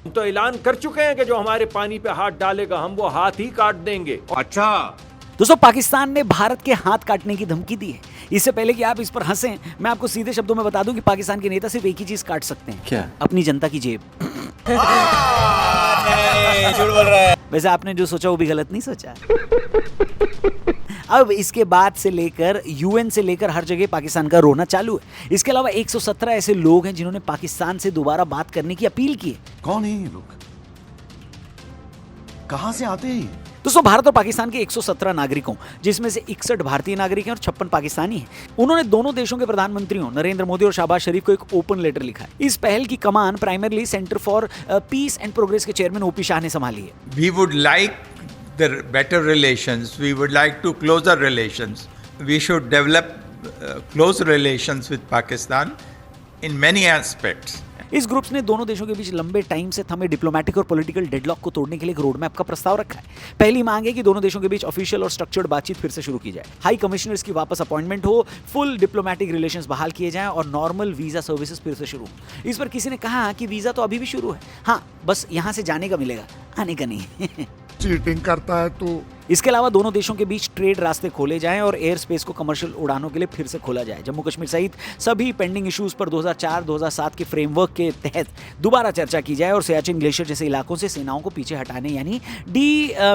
हम तो ऐलान कर चुके हैं कि जो हमारे पानी पे हाथ डालेगा हम वो हाथ ही काट देंगे। अच्छा, दोस्तों, पाकिस्तान ने भारत के हाथ काटने की धमकी दी है। इससे पहले कि आप इस पर हंसें, मैं आपको सीधे शब्दों में बता दूं कि पाकिस्तान के नेता सिर्फ एक ही चीज काट सकते हैं। क्या? अपनी जनता की जेब। नहीं, झूठ बोल रहा है। वैसे आपने जो सोचा वो भी गलत नहीं सोचा। अब इसके बाद से लेकर यूएन से लेकर हर जगह पाकिस्तान का रोना चालू है। इसके अलावा 117 ऐसे लोग हैं जिन्होंने पाकिस्तान से दोबारा बात करने की अपील की है। कौन है ये लोग? कहां से आते हैं? दोस्तों, भारत और पाकिस्तान के 117 नागरिकों, जिसमें से 61 भारतीय नागरिक हैं और 56 पाकिस्तानी हैं, उन्होंने दोनों देशों के प्रधानमंत्रियों नरेंद्र मोदी और शहबाज शरीफ को एक ओपन लेटर लिखा है। इस पहल की कमान primarily centre for peace and progress के चेयरमैन ओपी शाह ने संभाली है। We would like the better relations. We would like to closer relations. We should develop close relations with Pakistan in many aspects. इस ग्रुप्स ने दोनों देशों के बीच लंबे टाइम से थमे डिप्लोमेटिक और पॉलिटिकल डेडलॉक को तोड़ने के लिए एक रोड मैप का प्रस्ताव रखा है। पहली मांग है कि दोनों देशों के बीच ऑफिशियल और स्ट्रक्चर्ड बातचीत फिर से शुरू की जाए, हाई कमिश्नर्स की वापस अपॉइंटमेंट हो, फुल डिप्लोमेटिक रिलेशंस बहाल किए जाएं और नॉर्मल वीजा सर्विसेज फिर से शुरू हो। इस पर किसी ने कहा कि वीजा तो अभी भी शुरू है, हाँ बस यहां से जाने का मिलेगा, आने का नहीं। चीटिंग करता है तो इसके अलावा दोनों देशों के बीच ट्रेड रास्ते खोले जाएं और एयर स्पेस को कमर्शियल उड़ानों के लिए फिर से खोला जाए। जम्मू कश्मीर सहित सभी पेंडिंग इश्यूज पर 2004-2007 के फ्रेमवर्क के तहत दोबारा चर्चा की जाए और सियाचिन ग्लेशियर जैसे इलाकों से सेनाओं को पीछे हटाने यानी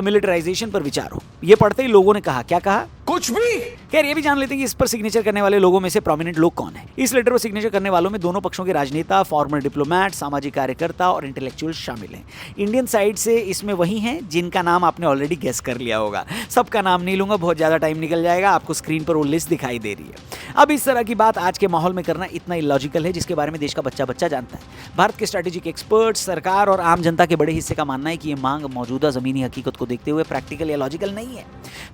मिलिटराइजेशन पर विचार हो। ये पढ़ते ही लोगों ने कहा, क्या कहा? कुछ भी। खैर, ये भी जान लेते हैं कि इस पर सिग्नेचर करने वाले लोगों में से प्रोमिनेंट लोग कौन हैं। इस लेटर पर सिग्नेचर करने वालों में दोनों पक्षों के राजनेता, फॉर्मर डिप्लोमैट, सामाजिक कार्यकर्ता और इंटेलेक्चुअल शामिल हैं। इंडियन साइड से इसमें वही हैं जिनका नाम आपने ऑलरेडी गेस कर लिया होगा। सबका नाम नहीं लूंगा, बहुत ज्यादा टाइम निकल जाएगा। आपको स्क्रीन पर वो लिस्ट दिखाई दे रही है। अब इस तरह की बात आज के माहौल में करना इतना इलॉजिकल है जिसके बारे में देश का बच्चा बच्चा जानता है। भारत के स्ट्रेटेजिक एक्सपर्ट्स, सरकार और आम जनता के बड़े हिस्से का मानना है कि ये मांग मौजूदा जमीनी हकीकत को देखते हुए प्रैक्टिकल या लॉजिकल नहीं है।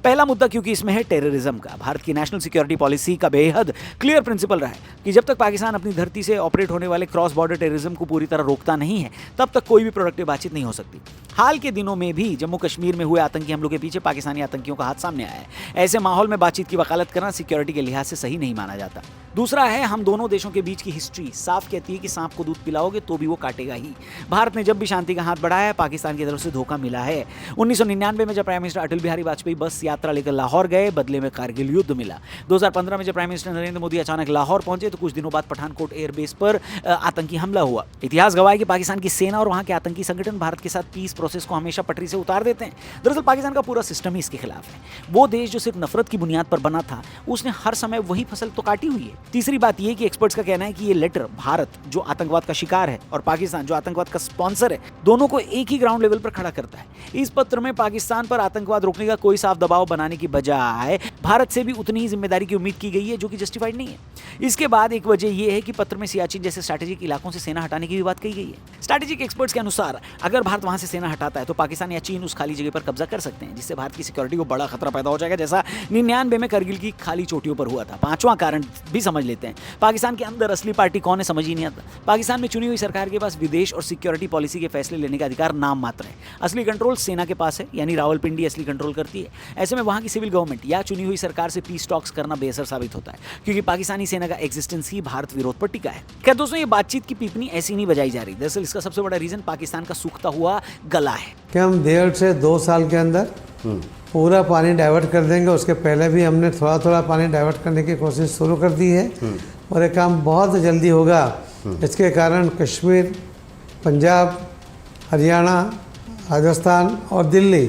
पहला मुद्दा क्योंकि इसमें है टेररिज्म का। भारत की नेशनल सिक्योरिटी पॉलिसी का बेहद क्लियर प्रिंसिपल रहा है कि जब तक पाकिस्तान अपनी धरती से ऑपरेट होने वाले क्रॉस बॉर्डर टेररिज्म को पूरी तरह रोकता नहीं है, तब तक कोई भी प्रोडक्टिव बातचीत नहीं हो सकती। हाल के दिनों में भी जम्मू कश्मीर में हुए आतंकी हमलों के पीछे पाकिस्तानी आतंकियों का हाथ सामने आया है। ऐसे माहौल में बातचीत की वकालत करना सिक्योरिटी के लिहाज से सही नहीं माना जाता। दूसरा है, हम दोनों देशों के बीच की हिस्ट्री साफ कहती है कि सांप को दूध पिलाओगे तो भी वो काटेगा ही। भारत ने जब भी शांति का हाथ बढ़ाया है, पाकिस्तान की तरफ से धोखा मिला है। 1999 में जब प्राइम मिनिस्टर अटल बिहारी वाजपेयी बस यात्रा लेकर लाहौर गए, बदले में कारगिल युद्ध मिला। 2015 में जब प्राइम मिनिस्टर नरेंद्र मोदी अचानक लाहौर पहुंचे तो कुछ दिनों बाद पठानकोट एयरबेस पर आतंकी हमला हुआ। इतिहास गवाह है कि पाकिस्तान की सेना और वहां के आतंकी संगठन भारत के साथ पीस प्रोसेस को हमेशा पटरी से उतार देते हैं। दरअसल पाकिस्तान का पूरा सिस्टम ही इसके खिलाफ है। वो देश जो सिर्फ नफरत की बुनियाद पर बना था, उसने हर समय वही फसल तो काटी हुई है। तीसरी बात यह कि एक्सपर्ट्स का कहना है कि ये लेटर भारत जो आतंकवाद का शिकार है और पाकिस्तान जो आतंकवाद का स्पॉन्सर है, दोनों को एक ही ग्राउंड लेवल पर खड़ा करता है। इस पत्र में पाकिस्तान पर आतंकवाद रोकने का कोई साफ दबाव बनाने की बजाय भारत से भी उतनी ही जिम्मेदारी की उम्मीद की गई है जो कि जस्टिफाइड नहीं है। इसके बाद एक वजह यह है कि पत्र में सियाचिन जैसे स्ट्रैटेजिक इलाकों से सेना हटाने की भी बात कही गई है। स्ट्रैटेजिक एक्सपर्ट्स के अनुसार अगर भारत वहां से सेना हटाता है तो पाकिस्तान या चीन उस खाली जगह पर कब्जा कर सकते हैं, जिससे भारत की सिक्योरिटी को बड़ा खतरा पैदा हो जाएगा, जैसा 99 में करगिल की खाली चोटियों पर हुआ था। पांचवां कारण भी समझ लेते हैं, पाकिस्तान के अंदर असली पार्टी कौन है समझ ही नहीं आता। पाकिस्तान में चुनी हुई सरकार के पास विदेश और सिक्योरिटी पॉलिसी के फैसले लेने का अधिकार नाम मात्र है। असली कंट्रोल सेना के पास है, यानी रावलपिंडी असली कंट्रोल करती है। ऐसे में वहां की सिविल गवर्नमेंट या चुनी हुई सरकार से पीस टॉक्स करना बेअसर साबित होता है, क्योंकि पाकिस्तानी सेना का एग्जिस्टेंस ही भारत विरोध पर टिका है। क्या दोस्तों, ये बातचीत की पीपनी ऐसी नहीं बजाई जा रही। दरअसल इसका सबसे बड़ा रीजन पाकिस्तान का सूखता हुआ गला है। कि हम 1.5 से 2 साल के अंदर पूरा पानी डाइवर्ट कर देंगे। उसके पहले भी हमने थोड़ा थोड़ा पानी डाइवर्ट करने की कोशिश शुरू कर दी है और ये काम बहुत जल्दी होगा। इसके कारण कश्मीर, पंजाब, हरियाणा, राजस्थान और दिल्ली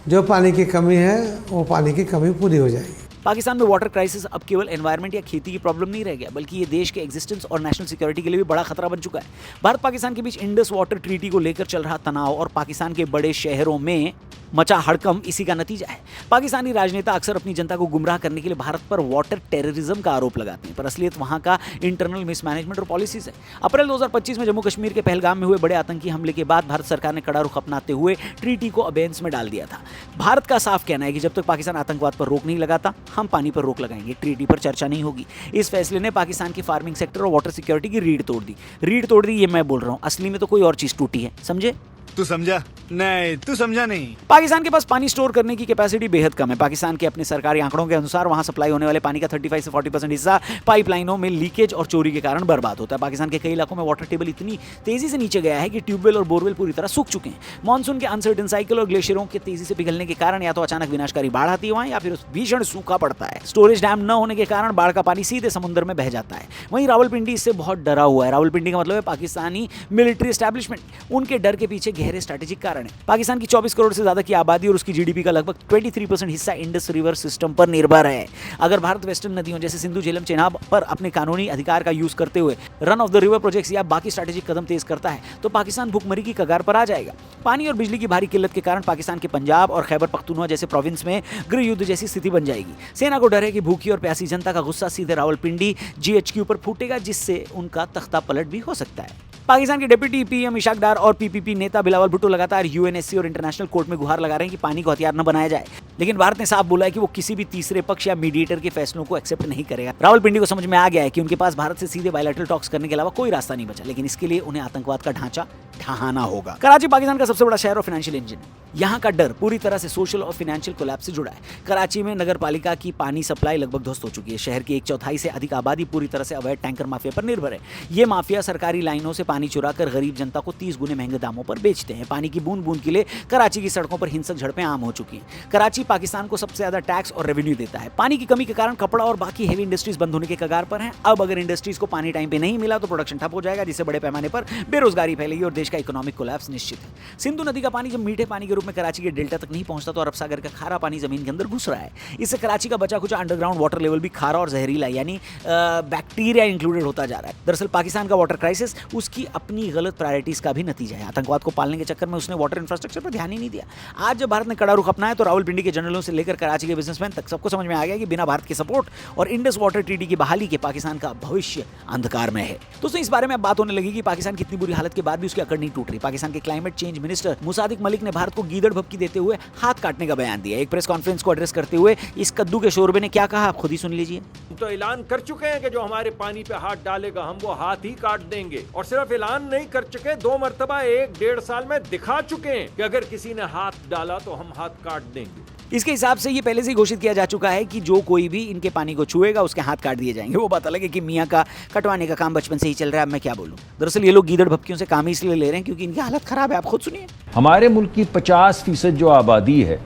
जो पानी की कमी है वो पानी की कमी पूरी हो जाएगी। पाकिस्तान में वाटर क्राइसिस अब केवल एनवायरनमेंट या खेती की प्रॉब्लम नहीं रह गया, बल्कि ये देश के एग्जिस्टेंस और नेशनल सिक्योरिटी के लिए भी बड़ा खतरा बन चुका है। भारत पाकिस्तान के बीच इंडस वाटर ट्रीटी को लेकर चल रहा तनाव और पाकिस्तान के बड़े शहरों में मचा हड़कंप इसी का नतीजा है। पाकिस्तानी राजनेता अक्सर अपनी जनता को गुमराह करने के लिए भारत पर वाटर टेररिज्म का आरोप लगाते हैं, पर असलियत वहां का इंटरनल मिसमैनेजमेंट और पॉलिसीज है। अप्रैल 2025 में जम्मू कश्मीर के पहलगाम में हुए बड़े आतंकी हमले के बाद भारत सरकार ने कड़ा रुख अपनाते हुए ट्रीटी को अबेंस में डाल दिया था। भारत का साफ कहना है कि जब तक पाकिस्तान आतंकवाद पर रोक नहीं लगाता, हम पानी पर रोक लगाएंगे, ट्रीटी पर चर्चा नहीं होगी। इस फैसले ने पाकिस्तान की फार्मिंग सेक्टर और वाटर सिक्योरिटी की रीढ़ तोड़ दी। रीढ़ तोड़ दी ये मैं बोल रहा हूँ, असली में तो कोई और चीज टूटी है, समझे। तू समझा? नहीं, तू समझा नहीं। पाकिस्तान के पास पानी स्टोर करने की कैपेसिटी बेहद कम है। पाकिस्तान के अपने सरकारी आंकड़ों के अनुसार वहां सप्लाई होने वाले पानी का 35 से 40% हिस्सा पाइपलाइनों में लीकेज और चोरी के कारण बर्बाद होता है। पाकिस्तान के कई इलाकों में वाटर टेबल इतनी तेजी से नीचे गया है कि ट्यूबवेल और बोरवेल पूरी तरह सूख चुके हैं। मानसून के अनसर्टेन साइकिल और ग्लेशियरों के तेजी से पिघलने के कारण या तो अचानक विनाशकारी बाढ़ आती है वहां, या फिर भीषण सूखा पड़ता है। स्टोरेज डैम न होने के कारण बाढ़ का पानी सीधे समुद्र में बह जाता है। वहीं रावलपिंडी इससे बहुत डरा हुआ है। रावलपिंडी का मतलब है पाकिस्तानी मिलिट्री एस्टैब्लिशमेंट। उनके डर के पीछे गहरे स्ट्रेटेजिक कारण है। पाकिस्तान की 24 करोड़ से ज्यादा की आबादी और उसकी जीडीपी का लगभग 23% हिस्सा इंडस रिवर सिस्टम पर निर्भर है। अगर भारत वेस्टर्न नदियों जैसे सिंधु, झेलम, चेनाब पर अपने कानूनी अधिकार का यूज करते हुए run of the river projects या बाकी स्ट्रेटेजिक कदम तेज करता है तो पाकिस्तान भुखमरी की कगार पर आ जाएगा। पानी और बिजली की भारी किल्लत के कारण पाकिस्तान के पंजाब और खैबर पख्तूनख्वा जैसे प्रोविंस में गृह युद्ध जैसी स्थिति बन जाएगी। सेना को डर है कि भूखी और प्यासी जनता का गुस्सा सीधे रावलपिंडी जीएचक्यू पर फूटेगा, जिससे उनका तख्ता पलट भी हो सकता है। पाकिस्तान के डिप्टी पीएम इशाक डार और पीपीपी नेता बिलावल भुट्टो लगातार यूएनएससी और इंटरनेशनल कोर्ट में गुहार लगा रहे हैं कि पानी को हथियार न बनाया जाए, लेकिन भारत ने साफ बोला है कि वो किसी भी तीसरे पक्ष या मीडिएटर के फैसलों को एक्सेप्ट नहीं करेगा। रावलपिंडी को समझ में आ गया है कि उनके पास भारत से सीधे बायलैटरल टॉक्स करने के अलावा कोई रास्ता नहीं बचा, लेकिन इसके लिए उन्हें आतंकवाद का ढांचा ढहाना होगा। कराची पाकिस्तान का सबसे बड़ा शहर और फाइनेंशियल इंजन। यहाँ का डर पूरी तरह से सोशल और फाइनेंशियल कोलैप्स से जुड़ा है। कराची में नगर पालिका की पानी सप्लाई लगभग ध्वस्त हो चुकी है। शहर की 1/4 से अधिक आबादी पूरी तरह से अवैध टैंकर माफिया पर निर्भर है। ये माफिया सरकारी लाइनों से पानी चुरा कर गरीब जनता को 30 गुने महंगे दामों पर बेचते हैं। पानी की बूंद बूंद के लिए कराची की सड़कों पर हिंसक झड़पें आम हो चुकी हैं। कराची पाकिस्तान को सबसे ज्यादा टैक्स और रेवेन्यू देता है। पानी की कमी के कारण कपड़ा और बाकी हेवी इंडस्ट्रीज बंद होने के कगार पर हैं। अब अगर इंडस्ट्रीज को पानी टाइम पे नहीं मिला तो प्रोडक्शन ठप हो जाएगा, जिससे बड़े पैमाने पर बेरोजगारी फैलेगी और देश का इकोनॉमिक कोलैप्स निश्चित है। सिंधु नदी का पानी जब मीठे पानी के रूप में कराची के डेल्टा तक नहीं पहुंचता तो अरब सागर का खारा पानी जमीन के अंदर घुस रहा है। इससे कराची का बचा कुचा अंडरग्राउंड वाटर लेवल भी खारा और जहरीला यानी बैक्टीरिया इंक्लूडेड होता जा रहा है। दरअसल पाकिस्तान का वाटर क्राइसिस उसकी अपनी गलत प्रायोरिटीज का भी नतीजा है। आतंकवाद को पालने के चक्कर में उसने वाटर इंफ्रास्ट्रक्चर पर ध्यान ही नहीं दिया। आज जब भारत ने कड़ा रुख अपनाया तो रावलपिंडी के जनरलों से लेकर कराची के बिजनेसमैन तक सबको समझ में आ गया कि बिना भारत के सपोर्ट और इंडस वाटर ट्रीटी की बहाली के पाकिस्तान का भविष्य अंधकार में है। दोस्तों, इस बारे में अब बात होने लगी कि पाकिस्तान की इतनी बुरी हालत के बाद भी उसकी अकड़ नहीं टूट रही। पाकिस्तान के climate change minister Musadik Malik ने भारत को गीदड़ भभकी देते हुए हाथ काटने का बयान दिया। एक प्रेस कॉन्फ्रेंस को एड्रेस करते हुए इस कद्दू के शोरबे ने क्या कहा, आप खुद ही सुन लीजिए। हम तो ऐलान कर चुके हैं कि जो हमारे पानी पे हाथ डालेगा हम वो हाथ ही काट देंगे। और सिर्फ ऐलान नहीं कर चुके, 2 मरतबा 1-1.5 साल में दिखा चुके हैं कि अगर किसी ने हाथ डाला तो हम हाथ काट देंगे। इसके हिसाब से ये पहले से ही घोषित किया जा चुका है कि जो कोई भी इनके पानी को छुएगा उसके हाथ काट दिए जाएंगे। वो बात अलग है कि मियाँ का कटवाने का काम बचपन से ही चल रहा है, अब मैं क्या बोलूँ। दरअसल ये लोग गीदड़ भभकियों से काम ही इसलिए ले रहे हैं क्योंकि इनकी हालत खराब है। आप खुद सुनिए। हमारे मुल्क की 50% जो आबादी है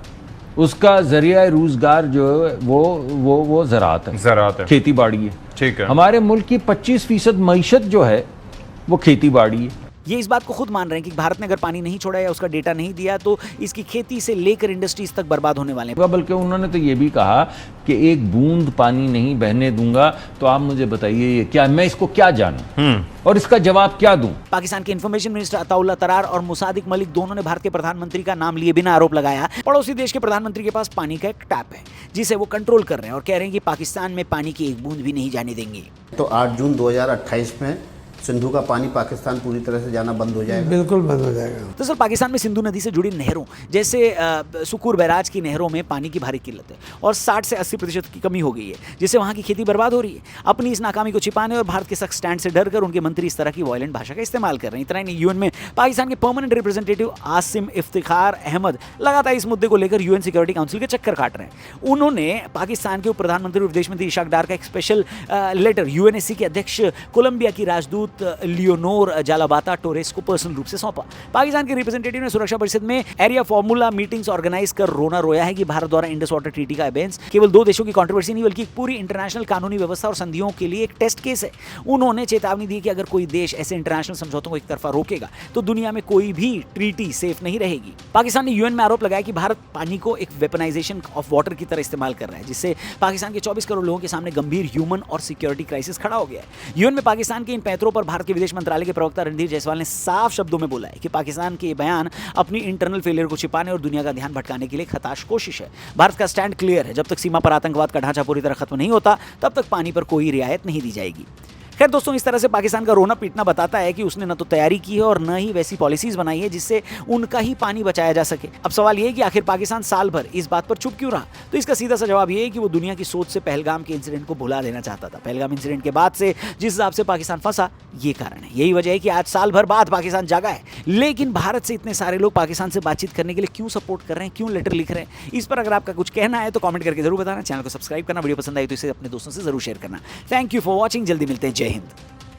उसका जरिया रोजगार जो है वो ज़राअत है, खेती बाड़ी है। ठीक है। हमारे मुल्क की 25% मईशत जो है वो खेती बाड़ी है। ये इस बात को खुद मान रहे हैं कि भारत ने अगर पानी नहीं छोड़ा या उसका डेटा नहीं दिया तो इसकी खेती से लेकर इंडस्ट्रीज तक बर्बाद होने वाले हैं। बल्कि उन्होंने तो ये भी कहा कि एक बूंद पानी नहीं बहने दूंगा। तो आप मुझे बताइए ये क्या, मैं इसको क्या जानूं और इसका जवाब क्या दूं। पाकिस्तान के इंफॉर्मेशन मिनिस्टर अताउल्ला तरार और मुसादिक मलिक दोनों ने भारत के प्रधानमंत्री का नाम लिए बिना आरोप लगाया पड़ोसी देश के प्रधानमंत्री के पास पानी का एक टैप है जिसे वो कंट्रोल कर रहे हैं और कह रहे हैं कि पाकिस्तान में पानी की एक बूंद भी नहीं जाने देंगे। तो 8 जून 2028 में सिंधु का पानी पाकिस्तान पूरी तरह से जाना बंद हो जाएगा। बिल्कुल बंद हो जाएगा। तो सर, पाकिस्तान में सिंधु नदी से जुड़ी नहरों जैसे सुकूर बैराज की नहरों में पानी की भारी किल्लत है और 60 से 80% की कमी हो गई है, जिससे वहाँ की खेती बर्बाद हो रही है। अपनी इस नाकामी को छिपाने और भारत के सख्त स्टैंड से डर कर उनके मंत्री इस तरह की वायलेंट भाषा का इस्तेमाल कर रहे हैं। इतना ही नहीं, यूएन में पाकिस्तान के परमानेंट रिप्रेजेंटेटिव आसिम इफ्तिखार अहमद लगातार इस मुद्दे को लेकर यूएन सिक्योरिटी काउंसिल के चक्कर काट रहे हैं। उन्होंने पाकिस्तान के उप प्रधानमंत्री और विदेश मंत्री इशाक डार का एक स्पेशल लेटर यूएनएससी के अध्यक्ष कोलंबिया की राजदूत लियोनोर जालाबाता टोरेस को पर्सनल रूप से सौंपा। पाकिस्तान के रिप्रेजेंटेटिव ने सुरक्षा परिषद में एरिया फॉर्मूला मीटिंग्स ऑर्गेनाइज कर रोना रोया है कि भारत द्वारा इंडस वाटर ट्रीटी का अबेंस केवल 2 देशों की कंट्रोवर्सी नहीं बल्कि एक पूरी इंटरनेशनल कानूनी व्यवस्था और संधियों के लिए एक टेस्ट केस है। उन्होंने चेतावनी दी कि अगर कोई देश ऐसे इंटरनेशनल समझौतों को एक तरफा रोकेगा तो दुनिया में कोई भी ट्रीटी सेफ नहीं रहेगी। पाकिस्तान ने यूएन में आरोप लगाया कि भारत पानी को एक वेपनाइजेशन ऑफ वाटर की तरह इस्तेमाल कर रहा है, जिससे पाकिस्तान के 24 करोड़ लोगों के सामने गंभीर ह्यूमन और सिक्योरिटी क्राइसिस खड़ा हो गया है। यूएन में पाकिस्तान के इन पैंतरों पर भारत के विदेश मंत्रालय के प्रवक्ता रणधीर जायसवाल ने साफ शब्दों में बोला है कि पाकिस्तान के बयान अपनी इंटरनल फेलियर को छिपाने और दुनिया का ध्यान भटकाने के लिए खताश कोशिश है। भारत का स्टैंड क्लियर है, जब तक सीमा पर आतंकवाद का ढांचा पूरी तरह खत्म नहीं होता तब तक पानी पर कोई रियायत नहीं दी जाएगी। खैर दोस्तों, इस तरह से पाकिस्तान का रोना पीटना बताता है कि उसने न तो तैयारी की है और न ही वैसी पॉलिसीज बनाई है जिससे उनका ही पानी बचाया जा सके। अब सवाल यह है कि आखिर पाकिस्तान साल भर इस बात पर चुप क्यों रहा? तो इसका सीधा सा जवाब यह है कि वो दुनिया की सोच से पहलगाम के इंसिडेंट को भुला देना चाहता था। पहलगाम इंसिडेंट के बाद से जिस हिसाब से पाकिस्तान फंसा, ये कारण है। यही वजह है कि आज साल भर बाद पाकिस्तान जागा है। लेकिन भारत से इतने सारे लोग पाकिस्तान से बातचीत करने के लिए क्यों सपोर्ट कर रहे हैं, क्यों लेटर लिख रहे हैं? इस पर अगर आपका कुछ कहना है तो कमेंट करके जरूर बताना। चैनल को सब्सक्राइब करना, वीडियो पसंद आई तो इसे अपने दोस्तों से जरूर शेयर करना। Thank you for watching. जल्दी मिलते हैं। जय हिंद।